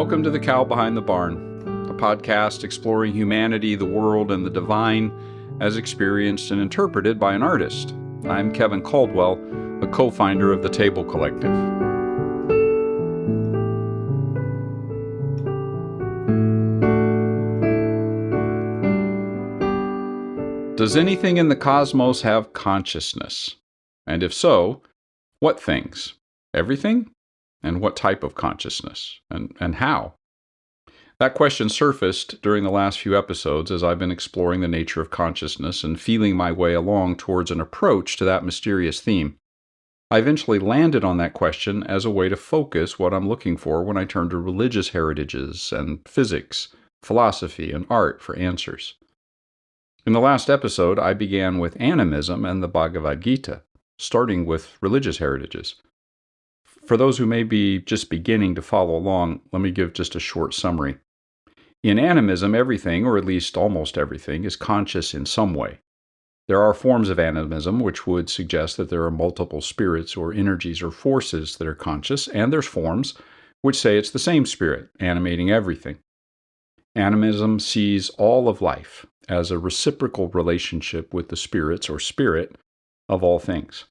Welcome to The Cow Behind the Barn, a podcast exploring humanity, the world, and the divine as experienced and interpreted by an artist. I'm Kevin Caldwell, a co-founder of the Table Collective. Does anything in the cosmos have consciousness? And if so, what things? Everything? And what type of consciousness? And how? That question surfaced during the last few episodes as I've been exploring the nature of consciousness and feeling my way along towards an approach to that mysterious theme. I eventually landed on that question as a way to focus what I'm looking for when I turn to religious heritages and physics, philosophy, and art for answers. In the last episode, I began with animism and the Bhagavad Gita, starting with religious heritages. For those who may be just beginning to follow along, let me give just a short summary. In animism, everything, or at least almost everything, is conscious in some way. There are forms of animism which would suggest that there are multiple spirits or energies or forces that are conscious, and there's forms which say it's the same spirit animating everything. Animism sees all of life as a reciprocal relationship with the spirits or spirit of all things.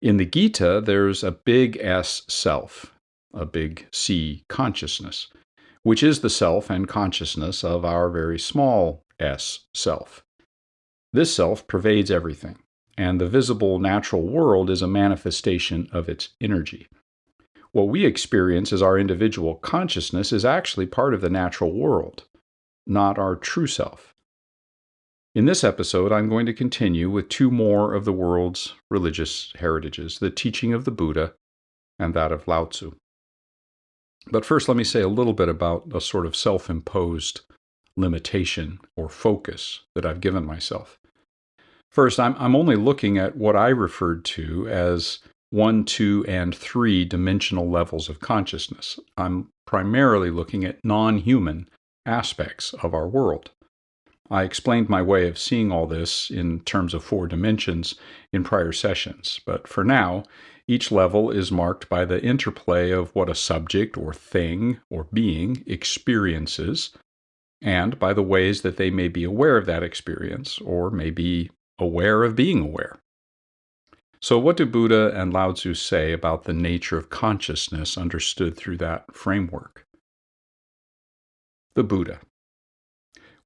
In the Gita, there's a big S self, a big C consciousness, which is the self and consciousness of our very small S self. This self pervades everything, and the visible natural world is a manifestation of its energy. What we experience as our individual consciousness is actually part of the natural world, not our true self. In this episode, I'm going to continue with two more of the world's religious heritages, the teaching of the Buddha and that of Lao Tzu. But first, let me say a little bit about a sort of self-imposed limitation or focus that I've given myself. First, I'm only looking at what I referred to as 1, 2, and 3 dimensional levels of consciousness. I'm primarily looking at non-human aspects of our world. I explained my way of seeing all this in terms of 4 dimensions in prior sessions, but for now, each level is marked by the interplay of what a subject or thing or being experiences, and by the ways that they may be aware of that experience, or may be aware of being aware. So what do Buddha and Lao Tzu say about the nature of consciousness understood through that framework? The Buddha.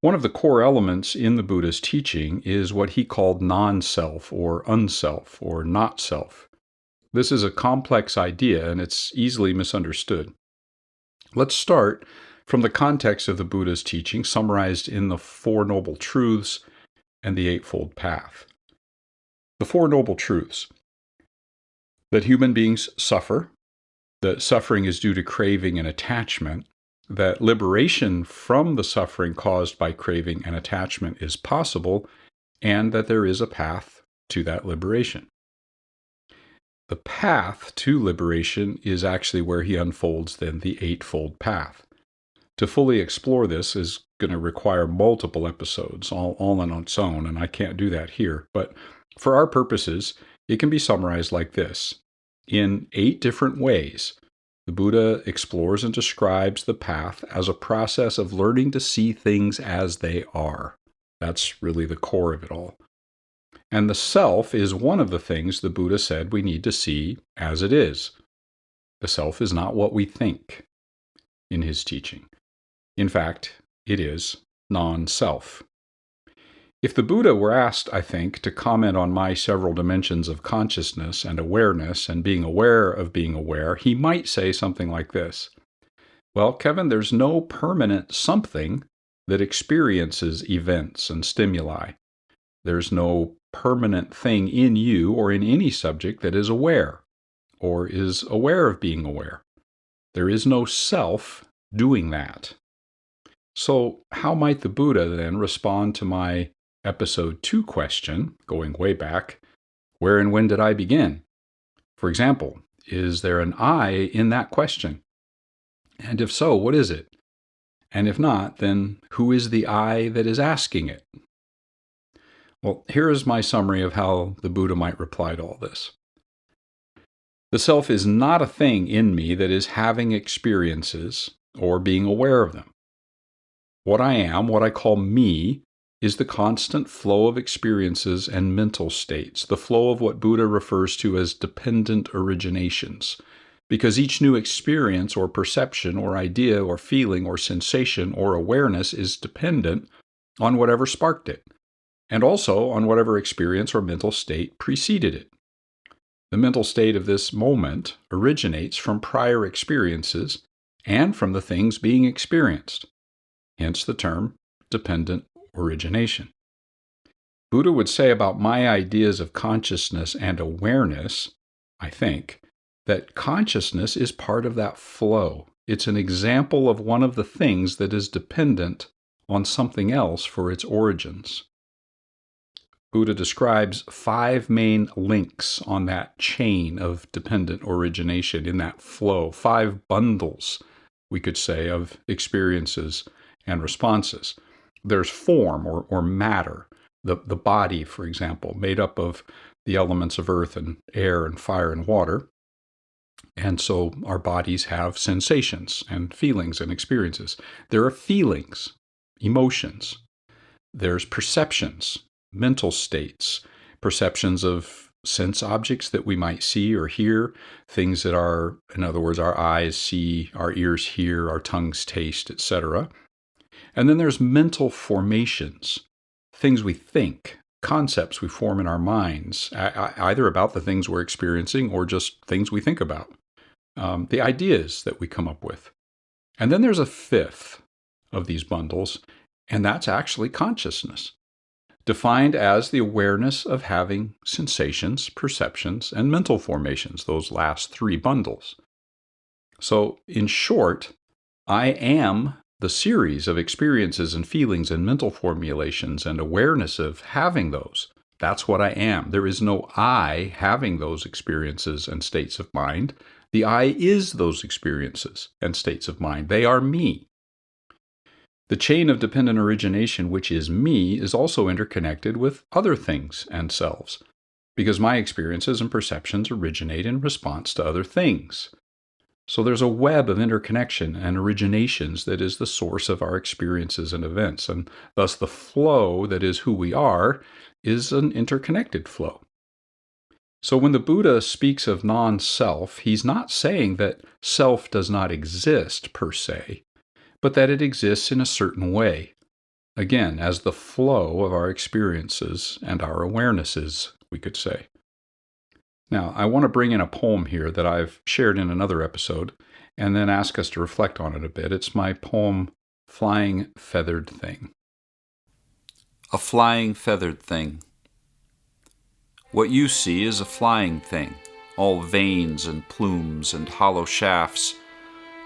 One of the core elements in the Buddha's teaching is what he called non-self or unself or not self. This is a complex idea and it's easily misunderstood. Let's start from the context of the Buddha's teaching summarized in the 4 Noble Truths and the Eightfold Path. The 4 Noble Truths: that human beings suffer, that suffering is due to craving and attachment, that liberation from the suffering caused by craving and attachment is possible, and that there is a path to that liberation. The path to liberation is actually where he unfolds then the Eightfold Path. To fully explore this is going to require multiple episodes, all on its own, and I can't do that here. But for our purposes, it can be summarized like this. In 8 different ways, the Buddha explores and describes the path as a process of learning to see things as they are. That's really the core of it all. And the self is one of the things the Buddha said we need to see as it is. The self is not what we think in his teaching. In fact, it is non-self. If the Buddha were asked, I think, to comment on my several dimensions of consciousness and awareness and being aware of being aware, he might say something like this. Well, Kevin, there's no permanent something that experiences events and stimuli. There's no permanent thing in you or in any subject that is aware or is aware of being aware. There is no self doing that. So how might the Buddha then respond to my Episode 2 question, going way back, where and when did I begin? For example, is there an I in that question? And if so, what is it? And if not, then who is the I that is asking it? Well, here is my summary of how the Buddha might reply to all this. The self is not a thing in me that is having experiences or being aware of them. What I am, what I call me, is the constant flow of experiences and mental states, the flow of what Buddha refers to as dependent originations. Because each new experience or perception or idea or feeling or sensation or awareness is dependent on whatever sparked it, and also on whatever experience or mental state preceded it. The mental state of this moment originates from prior experiences and from the things being experienced, hence the term dependent origination. Buddha would say about my ideas of consciousness and awareness, I think, that consciousness is part of that flow. It's an example of one of the things that is dependent on something else for its origins. Buddha describes 5 main links on that chain of dependent origination, in that flow, 5 bundles, we could say, of experiences and responses. There's form or matter, the body, for example, made up of the elements of earth and air and fire and water. And so our bodies have sensations and feelings and experiences. There are feelings, emotions. There's perceptions, mental states, perceptions of sense objects that we might see or hear, things that are, in other words, our eyes see, our ears hear, our tongues taste, etc. And then there's mental formations, things we think, concepts we form in our minds, either about the things we're experiencing or just things we think about, the ideas that we come up with. And then there's a 5th of these bundles, and that's actually consciousness, defined as the awareness of having sensations, perceptions, and mental formations, those last 3 bundles. So, in short, I am the series of experiences and feelings and mental formulations and awareness of having those. That's what I am. There is no I having those experiences and states of mind. The I is those experiences and states of mind. They are me. The chain of dependent origination, which is me, is also interconnected with other things and selves, because my experiences and perceptions originate in response to other things. So there's a web of interconnection and originations that is the source of our experiences and events, and thus the flow that is who we are is an interconnected flow. So when the Buddha speaks of non-self, he's not saying that self does not exist per se, but that it exists in a certain way, again, as the flow of our experiences and our awarenesses, we could say. Now, I want to bring in a poem here that I've shared in another episode, and then ask us to reflect on it a bit. It's my poem, Flying Feathered Thing. A flying feathered thing. What you see is a flying thing, all veins and plumes and hollow shafts,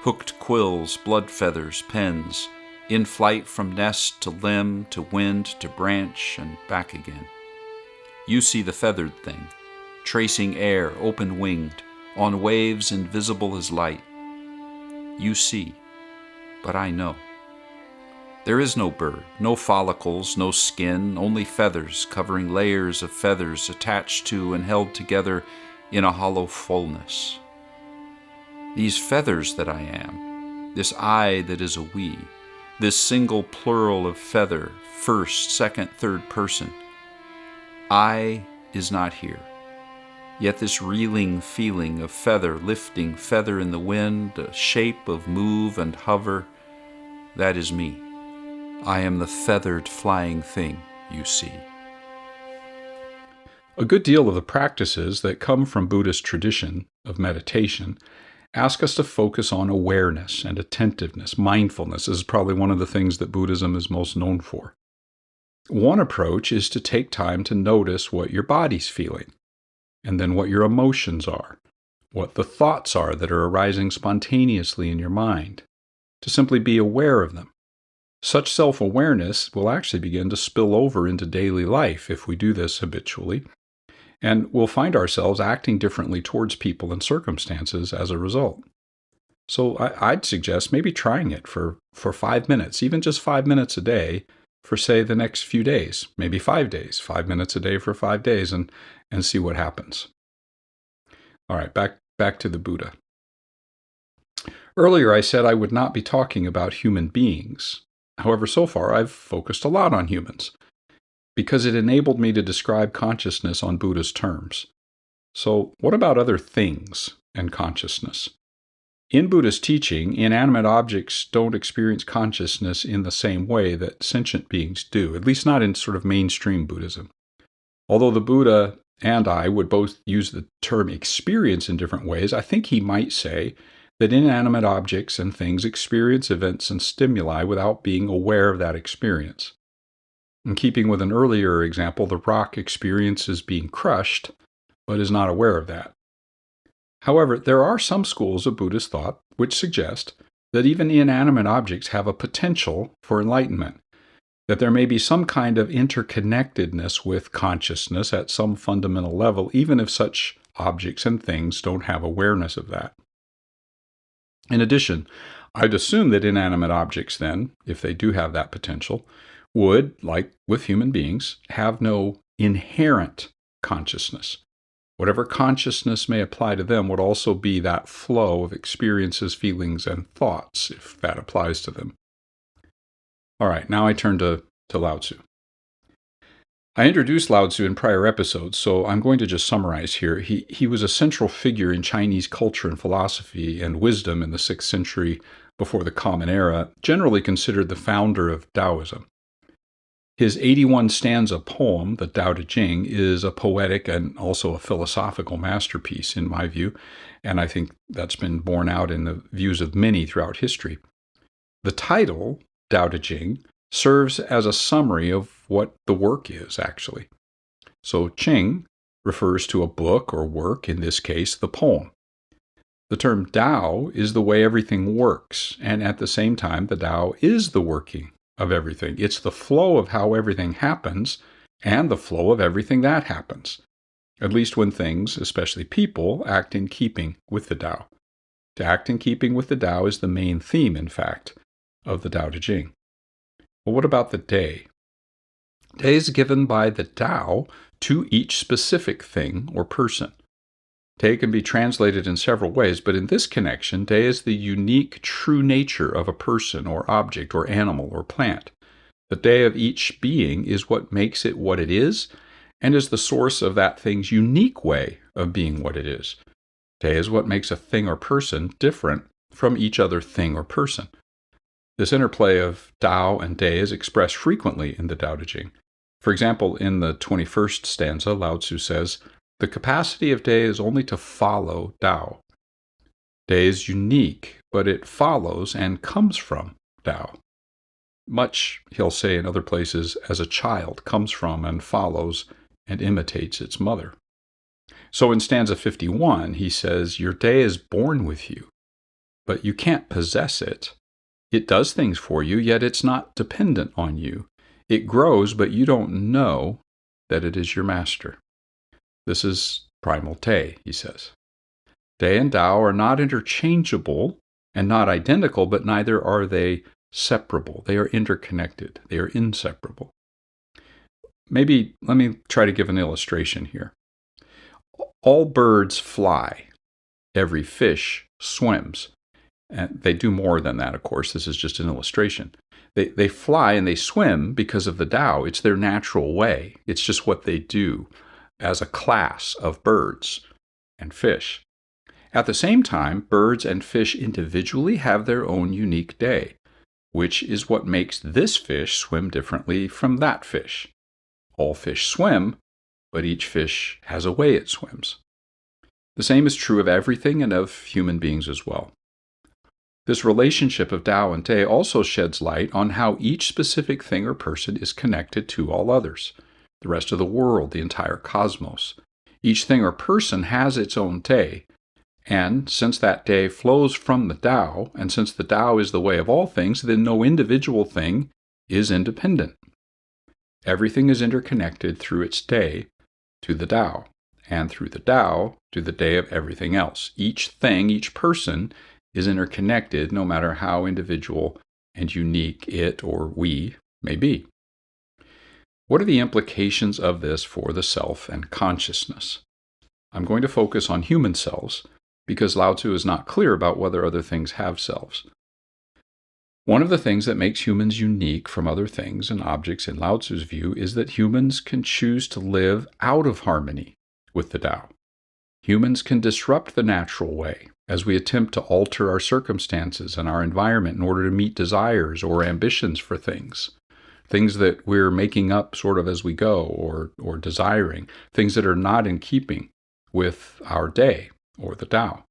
hooked quills, blood feathers, pens, in flight from nest to limb to wind to branch and back again. You see the feathered thing, tracing air open-winged, on waves invisible as light. You see, but I know. There is no bird, no follicles, no skin, only feathers covering layers of feathers attached to and held together in a hollow fullness. These feathers that I am, this I that is a we, this single plural of feather, first, second, third person, I is not here. Yet this reeling feeling of feather lifting feather in the wind, a shape of move and hover, that is me. I am the feathered flying thing you see. A good deal of the practices that come from Buddhist tradition of meditation ask us to focus on awareness and attentiveness. Mindfulness is probably one of the things that Buddhism is most known for. One approach is to take time to notice what your body's feeling, and then what your emotions are, what the thoughts are that are arising spontaneously in your mind, to simply be aware of them. Such self-awareness will actually begin to spill over into daily life if we do this habitually, and we'll find ourselves acting differently towards people and circumstances as a result. So I'd suggest maybe trying it for 5 minutes, even just 5 minutes a day for, say, the next few days, maybe 5 days, 5 minutes a day for 5 days, and see what happens. All right, back to the Buddha. Earlier, I said I would not be talking about human beings. However, so far I've focused a lot on humans because it enabled me to describe consciousness on Buddha's terms. So, what about other things and consciousness? In Buddha's teaching, inanimate objects don't experience consciousness in the same way that sentient beings do, at least not in sort of mainstream Buddhism. Although the Buddha and I would both use the term experience in different ways, I think he might say that inanimate objects and things experience events and stimuli without being aware of that experience. In keeping with an earlier example, the rock experiences being crushed, but is not aware of that. However, there are some schools of Buddhist thought which suggest that even inanimate objects have a potential for enlightenment, that there may be some kind of interconnectedness with consciousness at some fundamental level, even if such objects and things don't have awareness of that. In addition, I'd assume that inanimate objects then, if they do have that potential, would, like with human beings, have no inherent consciousness. Whatever consciousness may apply to them would also be that flow of experiences, feelings, and thoughts, if that applies to them. All right, now I turn to Lao Tzu. I introduced Lao Tzu in prior episodes, so I'm going to just summarize here. He was a central figure in Chinese culture and philosophy and wisdom in the 6th century before the Common Era, generally considered the founder of Taoism. His 81-stanza poem, the Tao Te Ching, is a poetic and also a philosophical masterpiece, in my view, and I think that's been borne out in the views of many throughout history. The title, Tao Te Ching, serves as a summary of what the work is, actually. So Ching refers to a book or work, in this case, the poem. The term Tao is the way everything works, and at the same time, the Tao is the working of everything. It's the flow of how everything happens and the flow of everything that happens, at least when things, especially people, act in keeping with the Tao. To act in keeping with the Tao is the main theme, in fact, of the Tao Te Ching. Well, what about the day? Day is given by the Tao to each specific thing or person. Day can be translated in several ways, but in this connection, day is the unique true nature of a person or object or animal or plant. The day of each being is what makes it what it is and is the source of that thing's unique way of being what it is. Day is what makes a thing or person different from each other thing or person. This interplay of Tao and day is expressed frequently in the Tao Te Ching. For example, in the 21st stanza, Lao Tzu says, "The capacity of day is only to follow Tao." Day is unique, but it follows and comes from Tao. Much, he'll say in other places, as a child comes from and follows and imitates its mother. So in stanza 51, he says, "Your day is born with you, but you can't possess it. It does things for you, yet it's not dependent on you. It grows, but you don't know that it is your master." This is primal Te, he says. Day and Tao are not interchangeable and not identical, but neither are they separable. They are interconnected. They are inseparable. Maybe let me try to give an illustration here. All birds fly. Every fish swims. And they do more than that, of course. This is just an illustration. They fly and they swim because of the Tao. It's their natural way. It's just what they do as a class of birds and fish. At the same time, birds and fish individually have their own unique day, which is what makes this fish swim differently from that fish. All fish swim, but each fish has a way it swims. The same is true of everything and of human beings as well. This relationship of Tao and Te also sheds light on how each specific thing or person is connected to all others, the rest of the world, the entire cosmos. Each thing or person has its own Te, and since that Te flows from the Tao, and since the Tao is the way of all things, then no individual thing is independent. Everything is interconnected through its Te to the Tao, and through the Tao to the Te of everything else. Each thing, each person, is interconnected no matter how individual and unique it or we may be. What are the implications of this for the self and consciousness? I'm going to focus on human selves, because Lao Tzu is not clear about whether other things have selves. One of the things that makes humans unique from other things and objects in Lao Tzu's view is that humans can choose to live out of harmony with the Tao. Humans can disrupt the natural way as we attempt to alter our circumstances and our environment in order to meet desires or ambitions for things that we're making up sort of as we go or desiring, things that are not in keeping with our day or the Tao.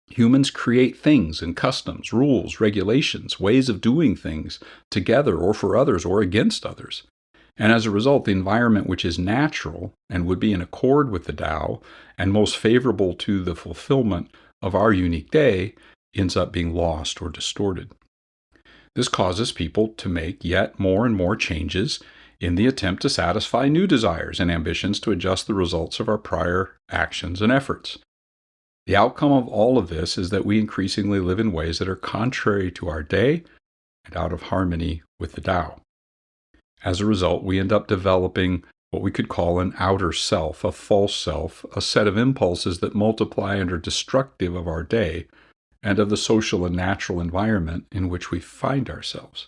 Humans create things and customs, rules, regulations, ways of doing things together or for others or against others. And as a result, the environment which is natural and would be in accord with the Tao and most favorable to the fulfillment of our unique day ends up being lost or distorted. This causes people to make yet more and more changes in the attempt to satisfy new desires and ambitions to adjust the results of our prior actions and efforts. The outcome of all of this is that we increasingly live in ways that are contrary to our day and out of harmony with the Tao. As a result, we end up developing what we could call an outer self, a false self, a set of impulses that multiply and are destructive of our day and of the social and natural environment in which we find ourselves.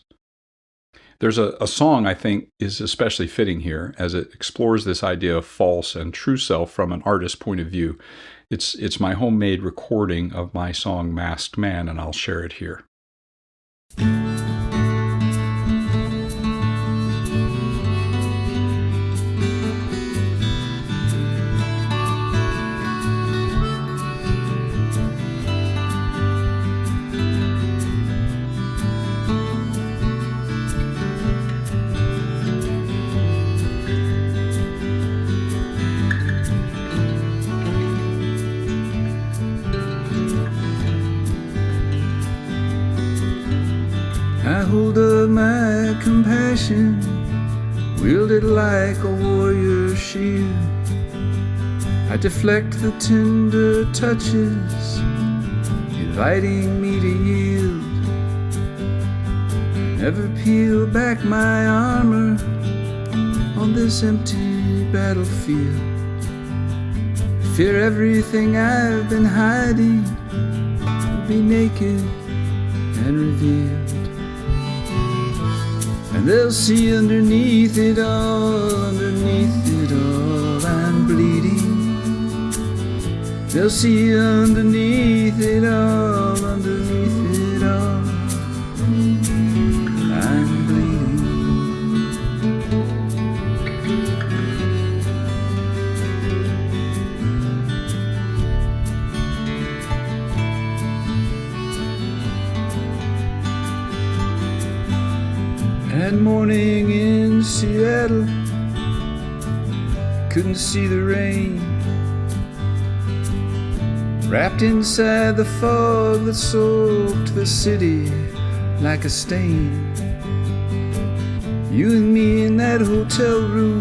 There's a song I think is especially fitting here as it explores this idea of false and true self from an artist's point of view. It's my homemade recording of my song Masked Man, and I'll share it here. I hold up my compassion, wield it like a warrior shield. I deflect the tender touches, inviting me to yield. Never peel back my armor on this empty battlefield. Fear everything I've been hiding will be naked and revealed. And they'll see underneath it all, I'm bleeding. They'll see underneath it all, I'm bleeding. That morning in Seattle, couldn't see the rain. Wrapped inside the fog that soaked the city like a stain. You and me in that hotel room,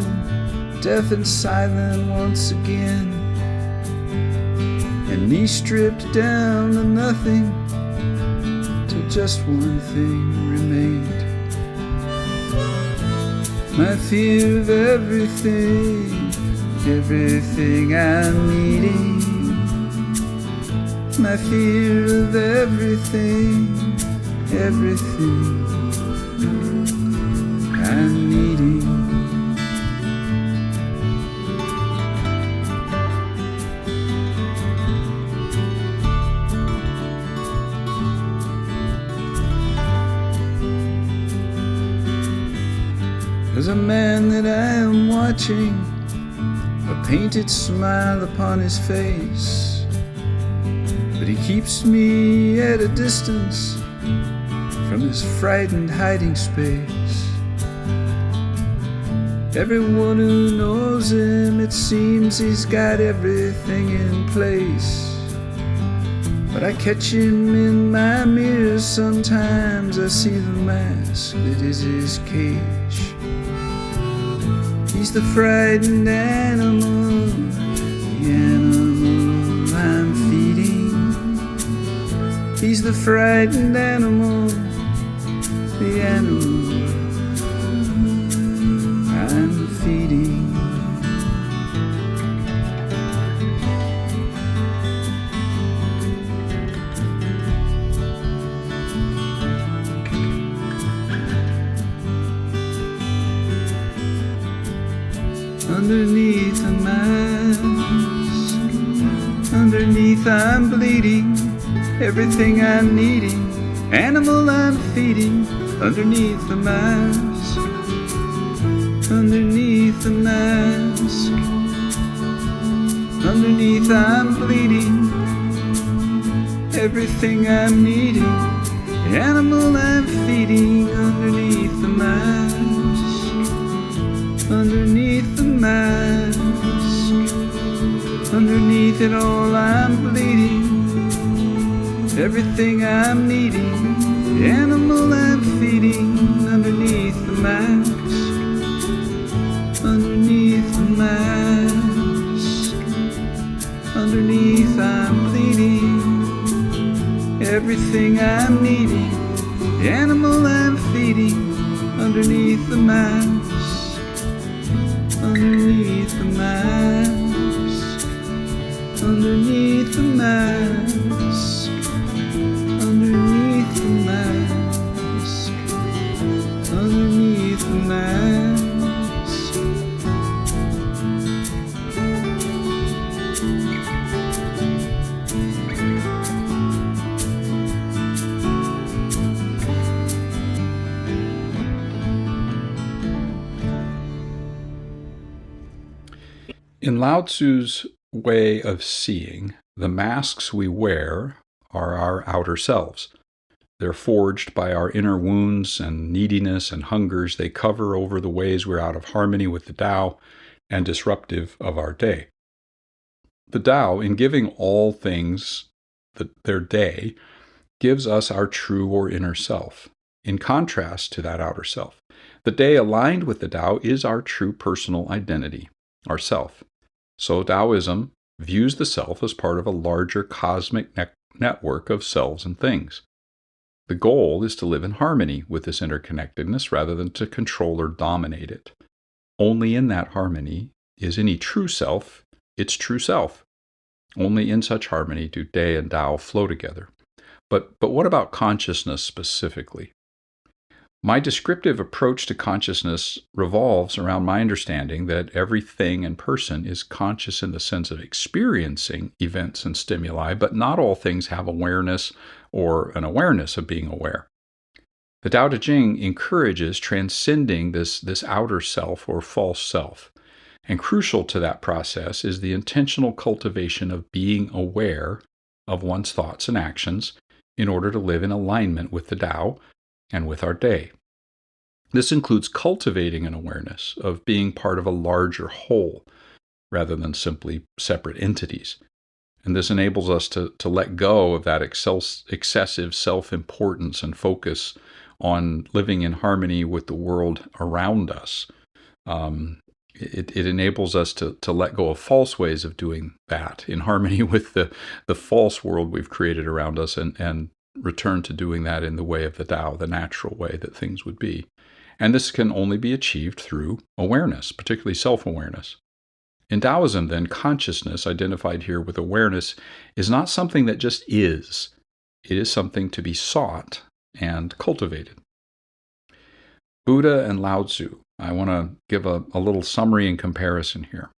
deaf and silent once again. And me stripped down to nothing, till just one thing remained. My fear of everything I'm needing. My fear of everything I'm needing. There's a man that I am watching, a painted smile upon his face, but he keeps me at a distance from his frightened hiding space. Everyone who knows him, it seems he's got everything in place. But I catch him in my mirror sometimes, I see the mask that is his cage. He's the frightened animal, the animal I'm feeding. He's the frightened animal, the animal I'm feeding. underneath the mask. Underneath I'm bleeding, everything I'm needing, animal I'm feeding, underneath the mask. Underneath the mask. Underneath I'm bleeding, everything I'm needing, animal I'm feeding, underneath the mask. Underneath the mask. Underneath it all I'm bleeding, everything I'm needing, the animal I'm feeding, underneath the mask. Underneath the mask. Underneath I'm bleeding, everything I'm needing, the animal I'm feeding, underneath the mask. Underneath the mask. Underneath the mask. Underneath the mask. Underneath the mask. In Lao Tzu's way of seeing, the masks we wear are our outer selves. They're forged by our inner wounds and neediness and hungers. They cover over the ways we're out of harmony with the Tao and disruptive of our day. The Tao, in giving all things their day, gives us our true or inner self, in contrast to that outer self. The day aligned with the Tao is our true personal identity, our self. So Taoism views the self as part of a larger cosmic network of selves and things. The goal is to live in harmony with this interconnectedness rather than to control or dominate it. Only in that harmony is any true self its true self. Only in such harmony do day and Tao flow together. But what about consciousness specifically? My descriptive approach to consciousness revolves around my understanding that everything and person is conscious in the sense of experiencing events and stimuli, but not all things have awareness or an awareness of being aware. The Tao Te Ching encourages transcending this outer self or false self, and crucial to that process is the intentional cultivation of being aware of one's thoughts and actions in order to live in alignment with the Tao and with our day. This includes cultivating an awareness of being part of a larger whole rather than simply separate entities. And this enables us to let go of that excessive self-importance and focus on living in harmony with the world around us. It enables us to let go of false ways of doing that in harmony with the false world we've created around us and return to doing that in the way of the Tao, the natural way that things would be. And this can only be achieved through awareness, particularly self-awareness. In Taoism, then, consciousness, identified here with awareness, is not something that just is. It is something to be sought and cultivated. Buddha and Lao Tzu. I want to give a little summary and comparison here.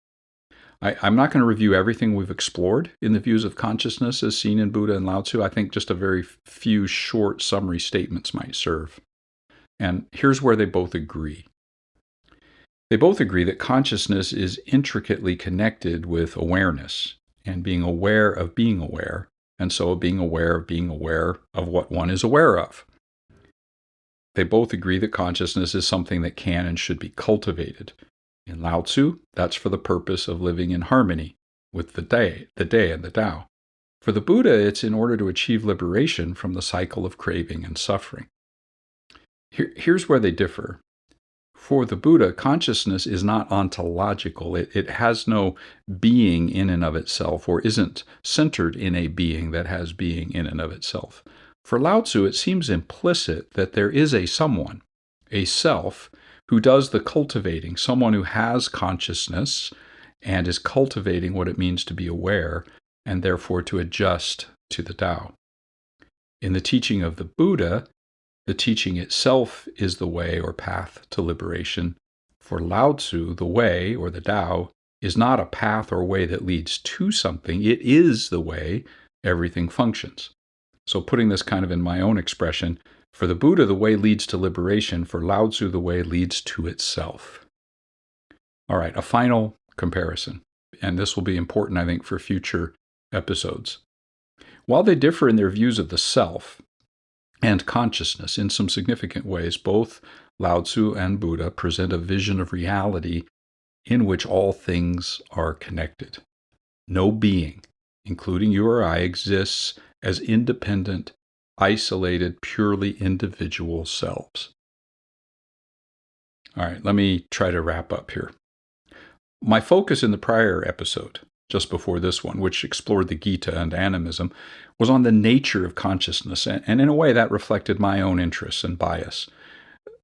I'm not going to review everything we've explored in the views of consciousness as seen in Buddha and Lao Tzu. I think just a very few short summary statements might serve. And here's where they both agree. They both agree that consciousness is intricately connected with awareness and being aware of being aware, and so being aware of what one is aware of. They both agree that consciousness is something that can and should be cultivated. In Lao Tzu, that's for the purpose of living in harmony with the day and the Tao. For the Buddha, it's in order to achieve liberation from the cycle of craving and suffering. Here's where they differ. For the Buddha, consciousness is not ontological. It has no being in and of itself, or isn't centered in a being that has being in and of itself. For Lao Tzu, it seems implicit that there is a someone, a self, who does the cultivating, someone who has consciousness and is cultivating what it means to be aware and therefore to adjust to the Tao. In the teaching of the Buddha, the teaching itself is the way or path to liberation For Lao Tzu, the way, or the Tao, is not a path or way that leads to something. It is the way everything functions. So putting this kind of in my own expression, for the Buddha, the way leads to liberation. For Lao Tzu, the way leads to itself. All right, a final comparison, and this will be important, I think, for future episodes. While they differ in their views of the self and consciousness in some significant ways, both Lao Tzu and Buddha present a vision of reality in which all things are connected. No being, including you or I, exists as independent, isolated, purely individual selves. All right, let me try to wrap up here. My focus in the prior episode, just before this one, which explored the Gita and animism, was on the nature of consciousness, and in a way that reflected my own interests and bias.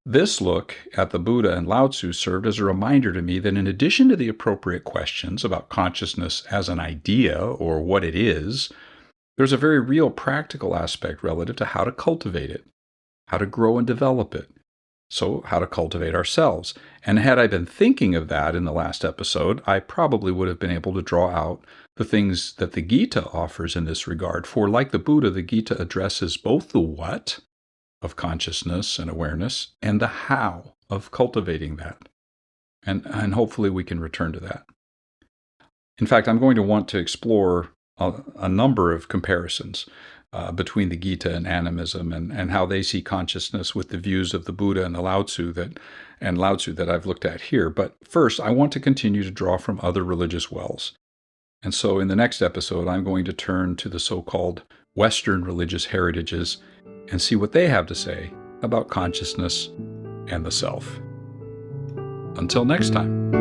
This look at the Buddha and Lao Tzu served as a reminder to me that in addition to the appropriate questions about consciousness as an idea or what it is, there's a very real practical aspect relative to how to cultivate it, how to grow and develop it. So how to cultivate ourselves. And had I been thinking of that in the last episode, I probably would have been able to draw out the things that the Gita offers in this regard. For like the Buddha, the Gita addresses both the what of consciousness and awareness and the how of cultivating that. And hopefully we can return to that. In fact, I'm going to want to explore a number of comparisons between the Gita and animism and how they see consciousness with the views of the Buddha and the Lao Tzu that I've looked at here. But first, I want to continue to draw from other religious wells. And so in the next episode, I'm going to turn to the so-called Western religious heritages and see what they have to say about consciousness and the self. Until next time.